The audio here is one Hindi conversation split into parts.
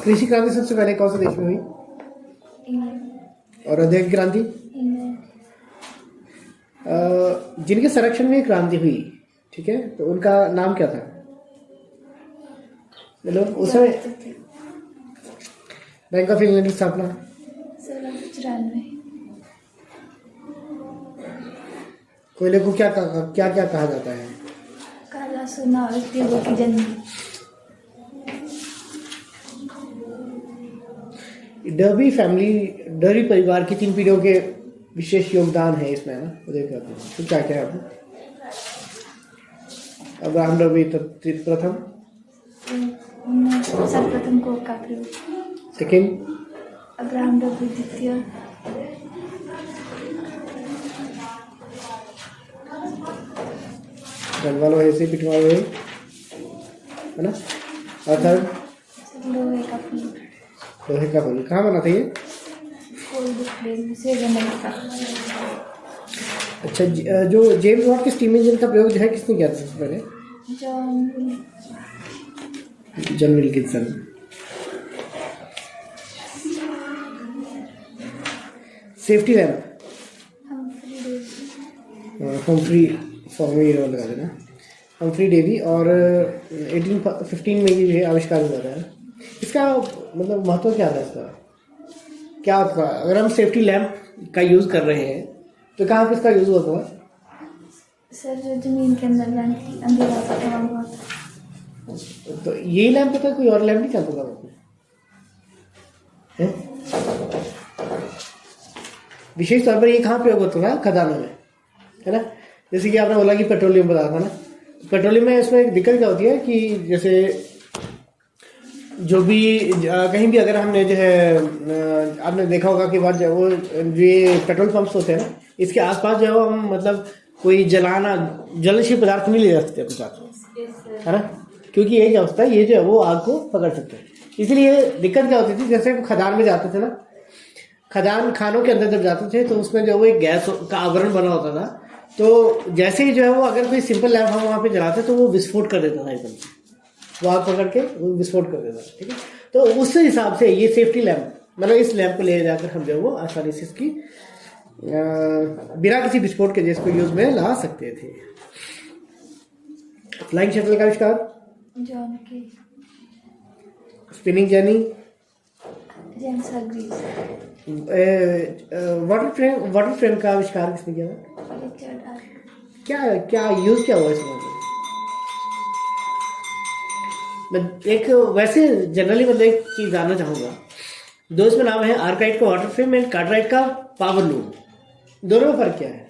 कृषि क्रांति सबसे पहले कौन से देश में हुई? इंग्लैंड। और औद्योगिक क्रांति? इंग्लैंड। जिनके संरक्षण में क्रांति हुई, ठीक है, तो उनका नाम क्या था? मतलब उस समय बैंक ऑफ इंग्लैंड की स्थापना 1694। कोयले को क्या क्या कहा जाता है? काला सोना और उद्योगों की जननी। डर्बी परिवार की 3 पीढ़ियों के विशेष योगदान है इसमें, ना? तो क्या क्या है आपको? अब्राहम डर्बी प्रथम, सर्वप्रथम कोक का प्रयोग। सेकेंड अब्राहम डर्बी द्वितीय। गलवालो है से पिटवालो है ना? और थर्ड लोहे का पुल। लोहे का पुल कहाँ बना था ये? कोल्ड फ्लेम से अमेरिका। अच्छा, जो जेम्स वॉट के स्टीम इंजन का प्रयोग जो है किसने किया था सबसे पहले? John Wilkinson. Safety lamp Humphry फॉर्मी लगा देना, हम्फ्री डेवी, और 1815 में ये आविष्कार हुआ था। इसका मतलब महत्व क्या था? इसका क्या होता? अगर हम सेफ्टी लैम्प का यूज़ कर रहे हैं तो कहाँ पे इसका यूज़ होता है? सर, जो जमीन के अंदर अंधेरा पड़ा हुआ था। तो यही लैम्प था, कोई और लैम्प नहीं चलता था उसमें? विशेष तौर पर ये कहाँ प्रयोग होता था? खदानों में, है ना? जैसे कि आपने बोला कि पेट्रोलियम बताया था ना, पेट्रोलियम में इसमें एक दिक्कत क्या होती है कि जैसे जो भी कहीं भी अगर हमने जो है आपने देखा होगा कि बात जो वो ये पेट्रोल पंप्स होते हैं ना, इसके आसपास जो है वो हम मतलब कोई ज्वलनशील पदार्थ नहीं ले जा सकते अपने साथ, है ना? क्योंकि ये क्या होता है, ये जो है वो आग को पकड़ सकते हैं। इसलिए दिक्कत क्या होती थी, जैसे खदान में जाते थे ना, खदान खानों के अंदर जब जाते थे तो उसमें जो वो एक गैस का आवरण बना होता था, तो जैसे ही जो है वो अगर कोई सिंपल लैम्प हम वहाँ पे जलाते तो वो विस्फोट कर देता था, एकदम वो आग पकड़ के वो विस्फोट कर देता था, ठीक है? तो उस हिसाब से ये सेफ्टी लैम्प, मतलब इस लैम्प को ले जाकर हम जो है वो आसानी से इसकी बिना किसी विस्फोट के जिसको यूज में ला सकते थे। फ्लाइंग शटल का आविष्कार? John Kay. Spinning jenny? James Hargreaves. Water frame का आविष्कार किसने किया था? Richard Ark. क्या क्या यूज क्या हुआ इसमें? मैं एक वैसे जनरली मतलब एक चीज जानना चाहूंगा, दो इसमें नाम है, आर्कराइट का वाटर फ्रेम एंड कार्टराइट का पावर लूम, दोनों में फर्क क्या है?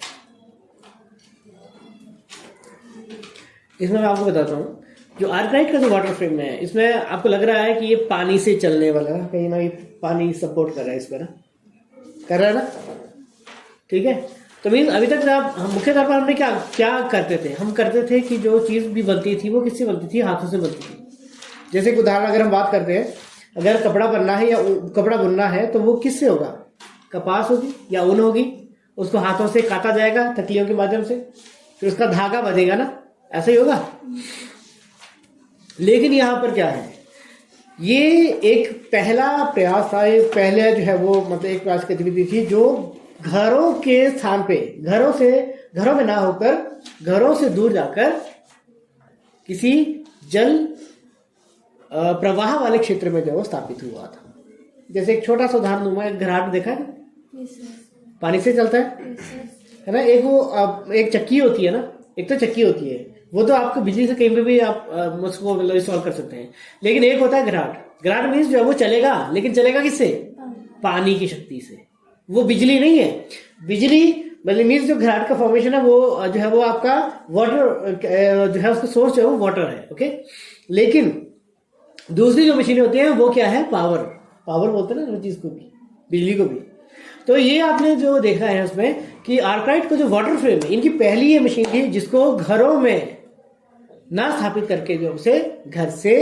इसमें मैं आपको बताता हूँ। जो आर्कराइट का जो वाटर फ्रेम है, इसमें आपको लग रहा है कि ये पानी से चलने वाला, कहीं ना कहीं पानी सपोर्ट कर रहा है इस पर, ना कर रहा है ना, ठीक है? तो मीन अभी तक आप मुख्य तौर पर हमने क्या क्या करते थे, हम करते थे कि जो चीज़ भी बनती थी वो किससे बनती थी? हाथों से बनती थी। जैसे कि उदाहरण अगर हम बात करते हैं, अगर कपड़ा बनना है या कपड़ा बुनना है तो वो किससे होगा? कपास होगी या ऊन होगी, उसको हाथों से काटा जाएगा तकलियों के माध्यम से, फिर उसका धागा बंधेगा ना, ऐसा ही होगा। लेकिन यहाँ पर क्या है, ये एक पहला प्रयास था, पहले जो है वो मतलब एक प्रयास गतिविधि थी जो घरों के स्थान पे, घरों में ना होकर घरों से दूर जाकर किसी जल प्रवाह वाले क्षेत्र में जो स्थापित हुआ था। जैसे एक छोटा सा उदाहरण दूंगा, एक घराट देखा है, पानी से चलता है ना? एक वो एक चक्की होती है ना, एक तो चक्की होती है, वो तो आपको बिजली से कहीं पे भी आप उसको मतलब इंस्टॉल कर सकते हैं। लेकिन एक होता है घराट मीन्स जो है वो चलेगा, लेकिन चलेगा किससे? पानी की शक्ति से। वो बिजली नहीं है, बिजली मतलब मीन्स जो घराट का फॉर्मेशन है वो जो है वो आपका वाटर जो है उसका सोर्स जो है वो वाटर है, ओके? लेकिन दूसरी जो मशीनें होती हैं वो क्या है? पावर बोलते हैं ना चीज को भी, बिजली को भी। तो ये आपने जो देखा है उसमें कि आर्कराइट का जो वाटर फ्रेम है, इनकी पहली ये मशीन थी जिसको घरों में ना स्थापित करके जो उसे घर से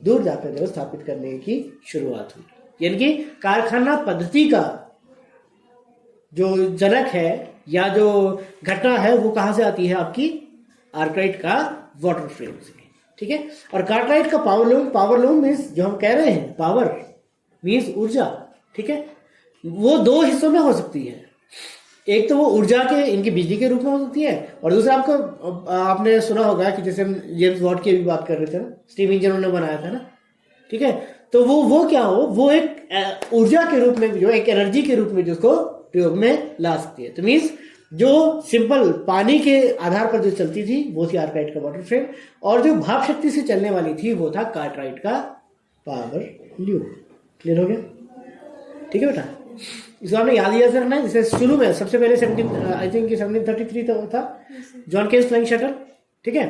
दूर जाकर जो स्थापित करने की शुरुआत हुई। यानी कि कारखाना पद्धति का जो जनक है या जो घटना है वो कहां से आती है? आपकी आर्कराइट का वाटर फ्रेम से, ठीक है? और कार्टराइट का पावर लूम मीन्स जो हम कह रहे हैं पावर, मीन्स ऊर्जा, ठीक है। वो दो हिस्सों में हो सकती है, एक तो वो ऊर्जा के इनकी बिजली के रूप में हो सकती है, और दूसरा आपको आपने सुना होगा कि जैसे हम जेम्स वॉट की भी बात कर रहे थे ना, स्टीम इंजन उन्होंने बनाया था ना, ठीक है। तो वो क्या हो, वो एक ऊर्जा के रूप में, जो एक एनर्जी के रूप में जिसको प्रयोग में ला सकती है। तो मीन्स जो सिंपल पानी के आधार पर जो चलती थी वो थी आर्कराइट का वाटर फ्रेम, और जो भाप शक्ति से चलने वाली थी वो था कार्टराइट का पावर ल्यूम। क्लियर हो गया, ठीक है बेटा। इसको आपने याद याद रखना है। जैसे शुरू में सबसे पहले 1733 था जॉन केज फ्लाइंग शटल, ठीक है।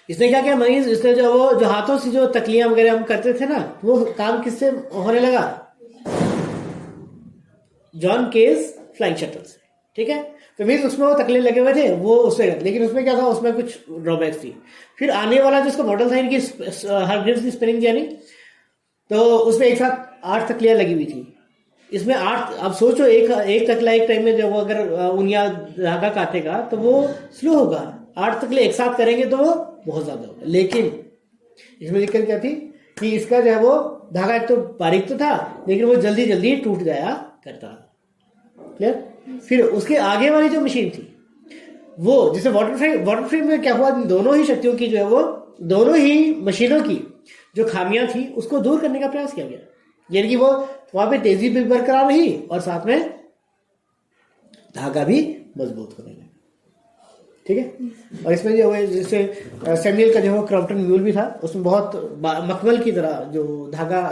इसने क्या किया मरीज, इसने जो हाथों से जो तकलियां वगैरह हम करते थे ना, वो काम किससे होने लगा, जॉन केज फ्लाइंग शटल से, ठीक है। तो मीन्स उसमें वो तकले लगे हुए थे वो उससे, लेकिन उसमें क्या था, उसमें कुछ ड्रॉबैक्स थी। फिर आने वाला जो उसका मॉडल था इनकी हारग्रीव्स की स्पिनिंग जेनी, तो उसमें एक साथ 8 तकलियां लगी हुई थी। इसमें 8, अब सोचो एक तकला एक टाइम में जब वो अगर ऊन या धागा काटेगा तो वो स्लो होगा, 8 तकले एक साथ करेंगे तो वो बहुत ज्यादा होगा। लेकिन इसमें दिक्कत क्या थी कि इसका जो है वो धागा एक तो बारीक तो था, लेकिन वो जल्दी जल्दी टूट जाया करता। क्लियर। फिर उसके आगे वाली जो मशीन थी वो, जैसे वाटर फ्रेम में क्या हुआ, दोनों ही शक्तियों की जो है वो, दोनों ही मशीनों की जो खामियां थी उसको दूर करने का प्रयास किया गया। यानी कि वो वहां पे तेजी भी बरकरार रही और साथ में धागा भी मजबूत होने लगा, ठीक है। और इसमें जो है जैसे सैमुअल का जो है क्रॉम्पटन म्यूल भी था, उसमें बहुत मखमल की तरह जो धागा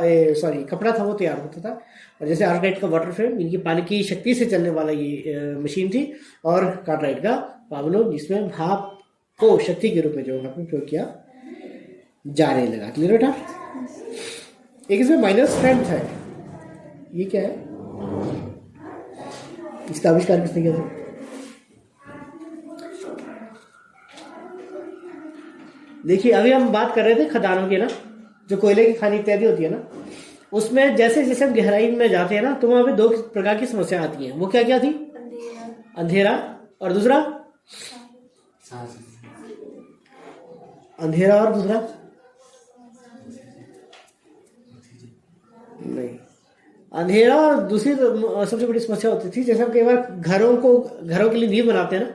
कपड़ा था वो तैयार होता था। और जैसे आर्कराइट का वाटर फ्रेम, इनकी पानी की शक्ति से चलने वाला ये मशीन थी, और कार्टराइट का पावर लूम जिसमें भाप को शक्ति के रूप में जो वहां पर प्रयोग किया जाने लगा। क्लियर बेटा। एक इसमें माइनस स्ट्रेंथ है, ये क्या है, इसका आविष्कार किसने किया था, देखिए अभी हम बात कर रहे थे खदानों की ना, जो कोयले की खानी इत्यादि होती है ना, उसमें जैसे जैसे हम गहराई में जाते हैं ना, तो वहां पे 2 प्रकार की समस्या आती हैं। वो क्या क्या थी, अंधेरा और दूसरा अंधेरा और दूसरा नहीं, अंधेरा और दूसरी सबसे बड़ी समस्या होती थी, जैसे हम कई बार घरों के लिए नींव बनाते हैं ना,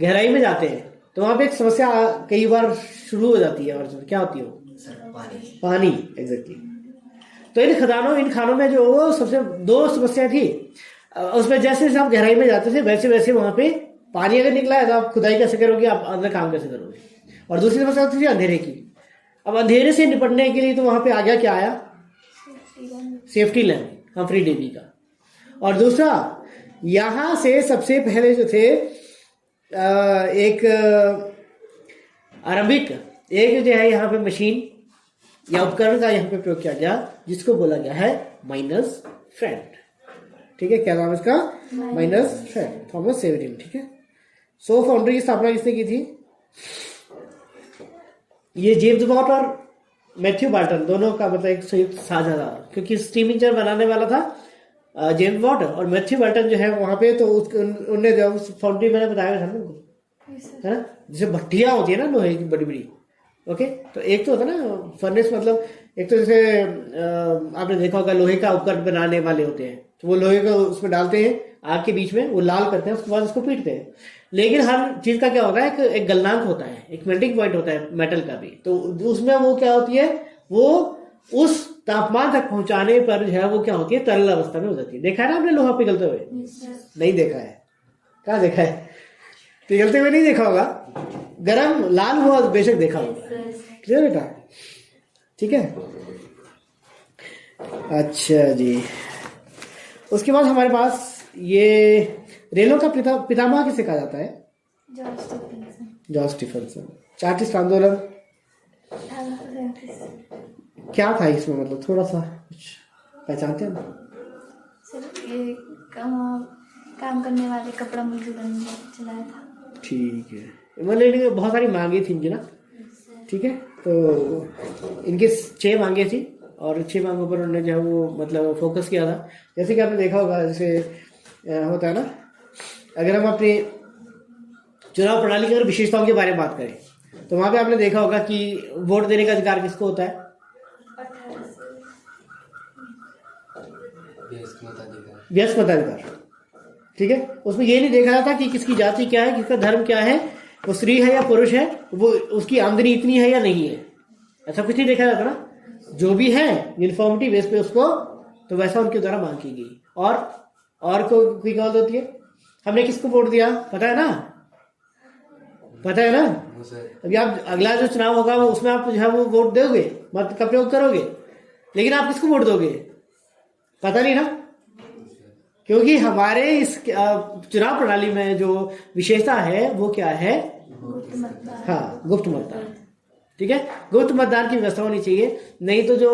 गहराई में जाते हैं तो वहां पे एक समस्या कई बार शुरू हो जाती है। और क्या होती है वो, पानी। एग्जैक्टली। तो इन खानों में जो वो सबसे 2 समस्या थी। उसमें जैसे जैसे आप गहराई में जाते थे वैसे वैसे वहां पे पानी अगर निकला है तो आप खुदाई कैसे करोगे, आप अंदर काम कैसे करोगे। और दूसरी समस्या होती थी अंधेरे की। अब अंधेरे से निपटने के लिए तो वहां पे आ गया, क्या आया, सेफ्टी लैम्प, हम्फ्री डेवी का। और दूसरा यहां से सबसे पहले जो थे एक आरंभिक एक जो है यहाँ पे मशीन या उपकरण का यहाँ पे प्रयोग किया गया, जिसको बोला गया है माइनस फ्रेंड, ठीक है। क्या नाम है इसका, माइनस फ्रेंड, थॉमस सेवेरिन, ठीक है। सो फाउंड्री की स्थापना किसने की थी, ये जेम्स वॉट और मैथ्यू बार्टन दोनों का मतलब एक संयुक्त साझा था, क्योंकि स्टीम इंजन बनाने वाला था जेम्स वॉट, और मैथ्यू बार्टन जो है वहां पे, तो उनने जो फाउंड्री मैंने बताया था ना उनको, है ना, जैसे भट्टियां होती है ना लोहे की बड़ी बड़ी, ओके। तो एक तो होता है ना फर्नेस, मतलब एक तो जैसे आपने देखा होगा लोहे का उपकरण बनाने वाले होते हैं, तो वो लोहे को उसमें डालते हैं आग के बीच में, वो लाल करते हैं, उसके बाद उसको पीटते हैं। लेकिन हर चीज का क्या होता है, एक गलनांक होता है, एक मेल्टिंग पॉइंट होता है मेटल का भी, तो उसमें वो क्या होती है, वो उस तापमान तक पहुंचाने पर जो है वो क्या होती है, तरल अवस्था में हो जाती है। देखा है ना आपने लोहा पिघलते हुए, नहीं देखा है, कहाँ देखा है, पिघलते हुए नहीं देखा होगा, गरम लाल हुआ बेशक देखा होगा। क्लियर बेटा, ठीक है। अच्छा जी, उसके बाद हमारे पास ये रेलों का पितामह किसे कहा जाता है, जॉर्ज स्टीफनसन। चार्टिस्ट आंदोलन क्या था इसमें, मतलब थोड़ा सा कुछ पहचानते हैं ना, सिर्फ ये काम करने वाले कपड़ा मजदूर ने चलाया था, ठीक है। मतलब बहुत सारी मांगे थी इनकी ना, ठीक है। तो इनकी 6 मांगे थी और 6 मांगों पर उन्होंने जो है वो मतलब फोकस किया था। जैसे कि आपने देखा होगा, जैसे होता है ना, अगर हम अपनी चुनाव प्रणाली की अगर विशेषताओं के बारे में बात करें तो वहां पे आपने देखा होगा कि वोट देने का अधिकार किसको होता है, व्यस्क मताधिकार, ठीक है। उसमें ये नहीं देखा जाता कि किसकी जाति क्या है, किसका धर्म क्या है, वो स्त्री है या पुरुष है, वो उसकी आमदनी इतनी है या नहीं है, ऐसा कुछ नहीं देखा जाता ना। जो भी है यूनिफॉर्मिटी बेस पे उसको, तो वैसा उनके द्वारा मांग की गई। और कोई गलत होती है। हमने किसको वोट दिया पता है ना, पता है ना। अभी आप अगला जो चुनाव होगा वो उसमें आप जो है वो वोट दोगे, मत का प्रयोग करोगे, लेकिन आप किसको वोट दोगे पता नहीं ना, क्योंकि हमारे इस चुनाव प्रणाली में जो विशेषता है वो क्या है, हाँ, गुप्त मतदान, ठीक है। गुप्त मतदान की व्यवस्था होनी चाहिए, नहीं तो जो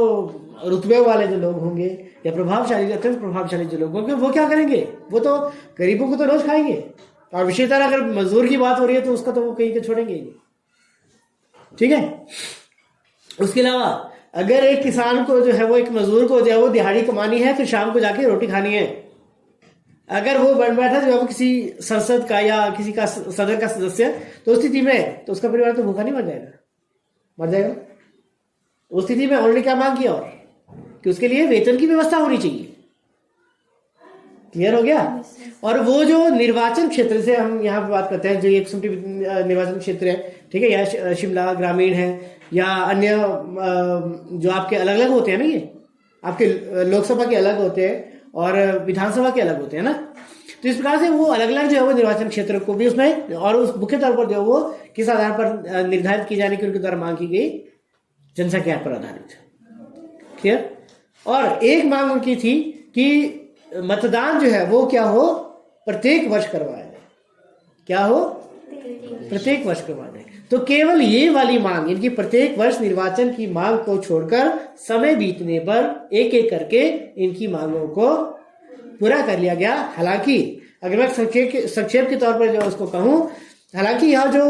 रुतबे वाले जो लोग होंगे या प्रभावशाली, अत्यंत प्रभावशाली जो लोग होंगे, वो क्या करेंगे, वो तो गरीबों को तो रोज खाएंगे। और विशेषतः अगर मजदूर की बात हो रही है तो उसका तो वो कहीं के छोड़ेंगे ही, ठीक है। उसके अलावा अगर एक किसान को जो है वो, एक मजदूर को जो है वो दिहाड़ी कमानी है, फिर शाम को जाके रोटी खानी है, अगर वो बन बैठा जो है वो किसी संसद का या किसी का सदन का सदस्य, तो उस स्थिति में तो उसका परिवार तो भूखा नहीं मर जाएगा, मर जाएगा। उस स्थिति में उन्होंने क्या मांग किया, और कि उसके लिए वेतन की व्यवस्था होनी चाहिए। क्लियर हो गया। और वो जो निर्वाचन क्षेत्र से हम यहाँ पे बात करते हैं, जो 150 निर्वाचन क्षेत्र है, ठीक है, या शिमला ग्रामीण है या अन्य जो आपके अलग अलग होते हैं ना, ये आपके लोकसभा के अलग होते हैं और विधानसभा के अलग होते हैं ना। तो इस प्रकार से वो अलग अलग जो है वो निर्वाचन क्षेत्र को भी उसमें, और उस मुख्य तौर पर जो है वो किस आधार पर निर्धारित की जाने की उनके द्वारा मांग की गई, जनसंख्या पर आधारित। क्लियर। और एक मांग उनकी थी कि मतदान जो है वो क्या हो, प्रत्येक वर्ष करवाया जाए, क्या हो, प्रत्येक वर्ष करवाया जाए। तो केवल ये वाली मांग, इनकी प्रत्येक वर्ष निर्वाचन की मांग को छोड़कर समय बीतने पर एक एक करके इनकी मांगों को पूरा कर लिया गया। हालांकि अगर मैं संक्षेप के तौर पर जो उसको कहूं, हालांकि यह जो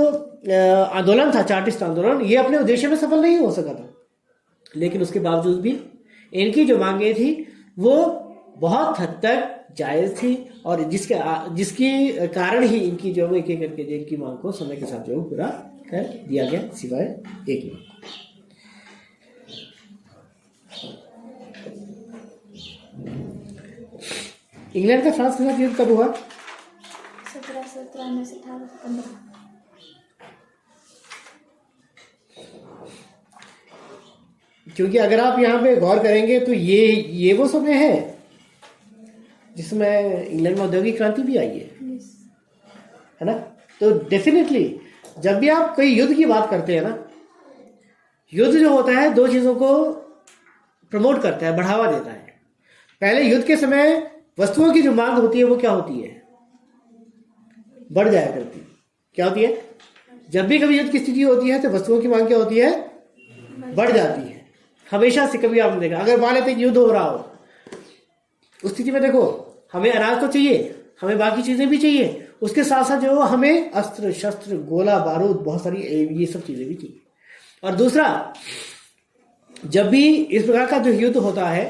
आंदोलन था, चार्टिस्ट आंदोलन, ये अपने उद्देश्य में सफल नहीं हो सका था, लेकिन उसके बावजूद भी इनकी जो मांगे थी वो बहुत हद तक जायज थी, और जिसकी कारण ही इनकी जो एक एक करके इनकी मांग को समय के साथ जो पूरा कर दिया गया, सिवाय एक मांग। इंग्लैंड का फ्रांस के साथ युद्ध कब हुआ? 1793 से 1815। क्योंकि अगर आप यहाँ पे गौर करेंगे तो ये वो समय है जिसमें इंग्लैंड में औद्योगिक क्रांति भी आई है ना। तो डेफिनेटली जब भी आप कोई युद्ध की बात करते हैं ना, युद्ध जो होता है दो चीजों को प्रमोट करता है, बढ़ावा देता है। पहले युद्ध के समय वस्तुओं की जो मांग होती है वो क्या होती है, बढ़ जाया करती है। क्या होती है, जब भी कभी युद्ध की स्थिति होती है तो वस्तुओं की मांग क्या होती है, बढ़ जाती है हमेशा से। कभी आपने देखा, अगर मान लेते युद्ध हो रहा हो, उस स्थिति में देखो हमें अनाज तो चाहिए, हमें बाकी चीजें भी चाहिए, उसके साथ साथ जो हमें अस्त्र शस्त्र गोला बारूद बहुत सारी ये सब चीजें भी चाहिए। और दूसरा, जब भी इस प्रकार का जो युद्ध होता है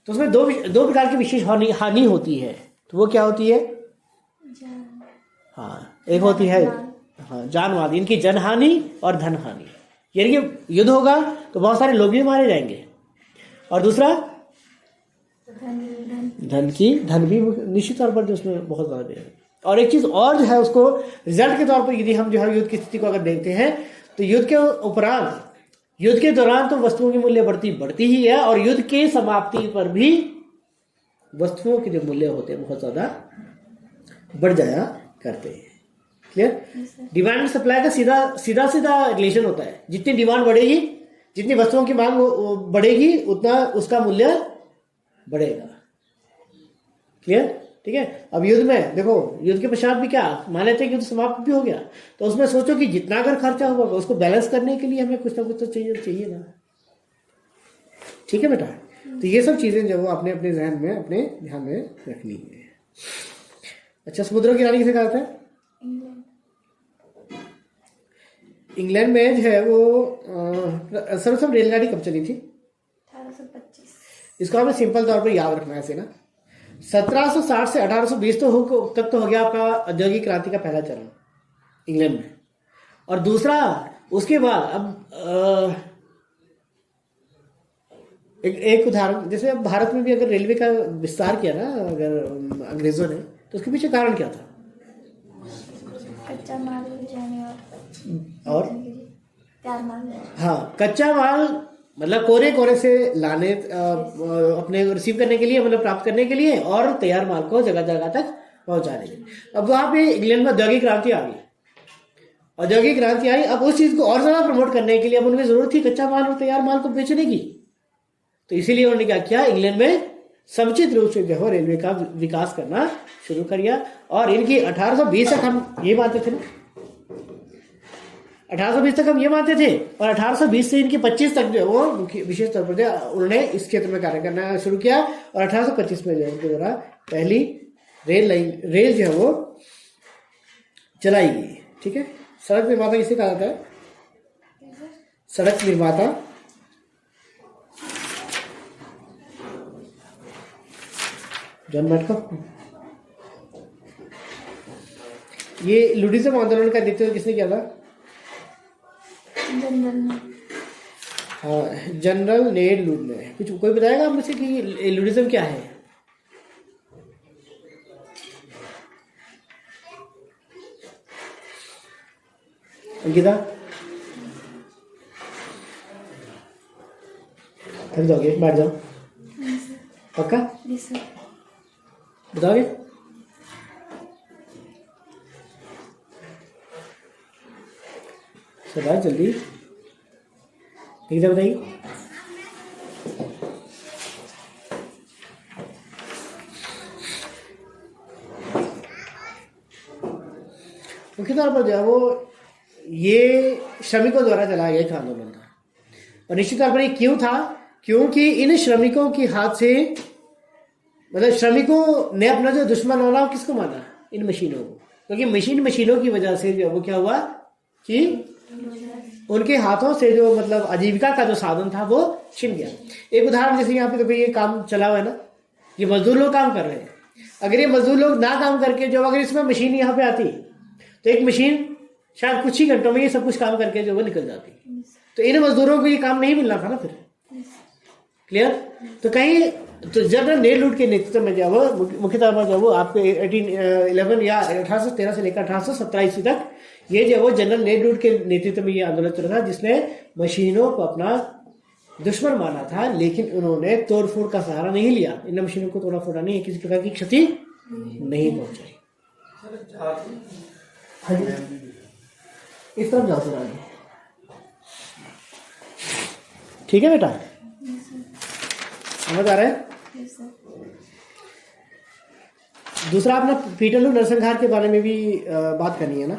तो उसमें दो प्रकार की विशेष हानि होती है। तो वो क्या होती है, हाँ, एक होती है हाँ जानवाद, इनकी जनहानि और धन हानि। यानी कि युद्ध होगा तो बहुत सारे लोग भी मारे जाएंगे, और दूसरा धन भी निश्चित तौर पर जो उसमें बहुत ज्यादा है। और एक चीज और जो है, उसको रिजल्ट के तौर पर यदि हम जो है युद्ध की स्थिति को अगर देखते हैं तो युद्ध के उपरांत, युद्ध के दौरान तो वस्तुओं की मूल्य बढ़ती ही है, और युद्ध के समाप्ति पर भी वस्तुओं के जो मूल्य होते हैं बहुत ज्यादा बढ़ जाया करते हैं। क्लियर। डिमांड एंड सप्लाई का सीधा रिलेशन होता है। जितनी डिमांड बढ़ेगी, जितनी वस्तुओं की मांग बढ़ेगी, उतना उसका मूल्य बढ़ेगा। क्लियर, ठीक है। अब युद्ध में देखो, युद्ध के पश्चात भी क्या मान लेते हैं कि युद्ध समाप्त भी हो गया, तो उसमें सोचो कि जितना अगर खर्चा होगा उसको बैलेंस करने के लिए हमें कुछ ना कुछ तो चाहिए ना। ठीक है बेटा। तो ये सब चीजें जो अपने अपने जहन में, अपने ध्यान में रखनी है। अच्छा, समुद्रों की रानी किसे कहा था? इंग्लैंड में जो है वो सर्वप्रथम रेलगाड़ी कब चली थी? 1825। इसको हमें सिंपल तौर पर याद रखना है ऐसे ना। 1760 से 1820 तक तो हो गया आपका औद्योगिक क्रांति का पहला चरण इंग्लैंड में। और दूसरा, उसके बाद अब एक उदाहरण, जैसे अब भारत में भी अगर रेलवे का विस्तार किया ना अगर अंग्रेजों ने, तो उसके पीछे कारण क्या था? कच्चा माल जाने और तैयार माल। हाँ, कच्चा माल मतलब कोरे कोरे से लाने अपने रिसीव करने के लिए, मतलब प्राप्त करने के लिए, और तैयार माल को जगह जगह तक पहुंचाने के लिए। अब वहां पे इंग्लैंड में औद्योगिक क्रांति आ गई, औद्योगिक क्रांति आई। अब उस चीज को और ज्यादा प्रमोट करने के लिए अब उनकी जरूरत थी कच्चा माल और तैयार माल को बेचने की। तो इसीलिए उन्होंने क्या किया, इंग्लैंड में समुचित रूप से जो है रेलवे का विकास करना शुरू कर दिया। और इनकी 1820 तक हम ये मानते थे ना, 1820 तक हम ये मानते थे, और 1820 से इनके 25 तक जो है वो विशेष तौर पर उन्होंने इस क्षेत्र में कार्य करना शुरू किया। और 1825 में जो है उनके द्वारा पहली रेल जो है वो चलाई गई। ठीक है, सड़क निर्माता किसे कहा जाता है? सड़क निर्माता जॉन मैटकॉक। ये लुडिज्म आंदोलन का नेतृत्व किसने किया था? हाँ, जनरल नेड लुड ने। कुछ कोई बताएगा मुझे कि लुडिज्म क्या है? अंकिता थक जाओगे, बैठ जाओ। पक्का बताओगे? शाबाश, जल्दी ठीक है, बताइए। मुख्य तौर पर जो है वो ये श्रमिकों द्वारा चलाया गया एक आंदोलन था। और निश्चित तौर पर ये क्यों था? क्योंकि इन श्रमिकों के हाथ से, मतलब श्रमिकों ने अपना जो दुश्मन होना वो किसको माना? इन मशीनों को। क्योंकि मशीनों की वजह से जो वो क्या हुआ कि उनके हाथों से जो मतलब आजीविका का जो साधन था वो छिन गया। एक उदाहरण, जैसे यहाँ पे तो ये काम चला हुआ है ना, ये मजदूर लोग काम कर रहे हैं। अगर ये मजदूर लोग ना काम करके जो अगर इसमें मशीन यहाँ पे आती तो एक मशीन शायद कुछ ही घंटों में ये सब कुछ काम करके जो वो निकल जाती। तो इन मजदूरों को ये काम नहीं मिलना था ना फिर। क्लियर? तो कहीं तो जनरल नेड लुड के नेतृत्व में जो वो मुख्य तौर पर जो वो आपके 1811 या 1813 से लेकर 1817 ईस्वी तक ये जो वो जनरल नेड लुड के नेतृत्व में ये आंदोलन चल रहा था, जिसने मशीनों को अपना दुश्मन माना था। लेकिन उन्होंने तोड़फोड़ का सहारा नहीं लिया, इन मशीनों को तोड़ा फोड़ा नहीं, किसी प्रकार की क्षति नहीं पहुंचाई। इस तरफ जाओ सर आगे। ठीक है बेटा, समझ आ रहा है? दूसरा अपना पीटरलू नरसंहार के बारे में भी बात करनी है ना?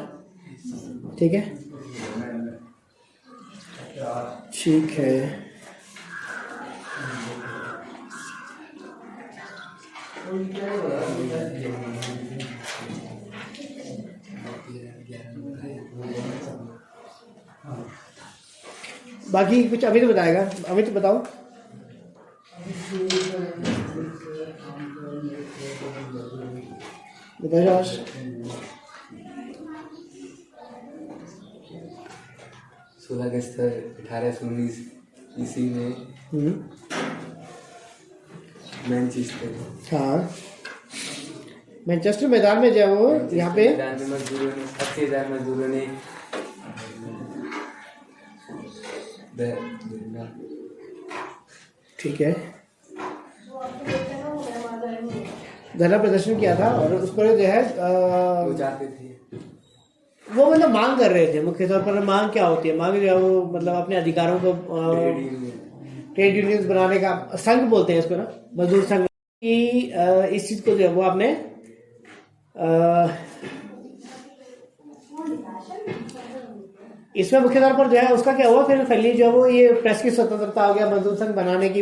ठीक है, ठीक है। बाकी कुछ अमित बताएगा। अमित बताओ। बताओ। 16 अगस्त 1819 ईस्वी में मैनचेस्टर, हाँ, मैनचेस्टर मैदान में जो वो यहाँ पे मजदूरों ने 80,000 मजदूरों ने ठीक है धरना प्रदर्शन किया था। और उस पर जो है वो चाहते थे, वो मतलब मांग कर रहे थे। मुख्य तौर पर मांग क्या होती है? मांग जो है वो मतलब अपने अधिकारों को ट्रेड यूनियंस बनाने का, संघ बोलते हैं इसको ना, मजदूर संघ की इस चीज को जो है वो आपने इसमें मुख्य तौर पर जो है उसका क्या हुआ फिर फैली जो है वो ये प्रेस की स्वतंत्रता हो गया, मजदूर संघ बनाने की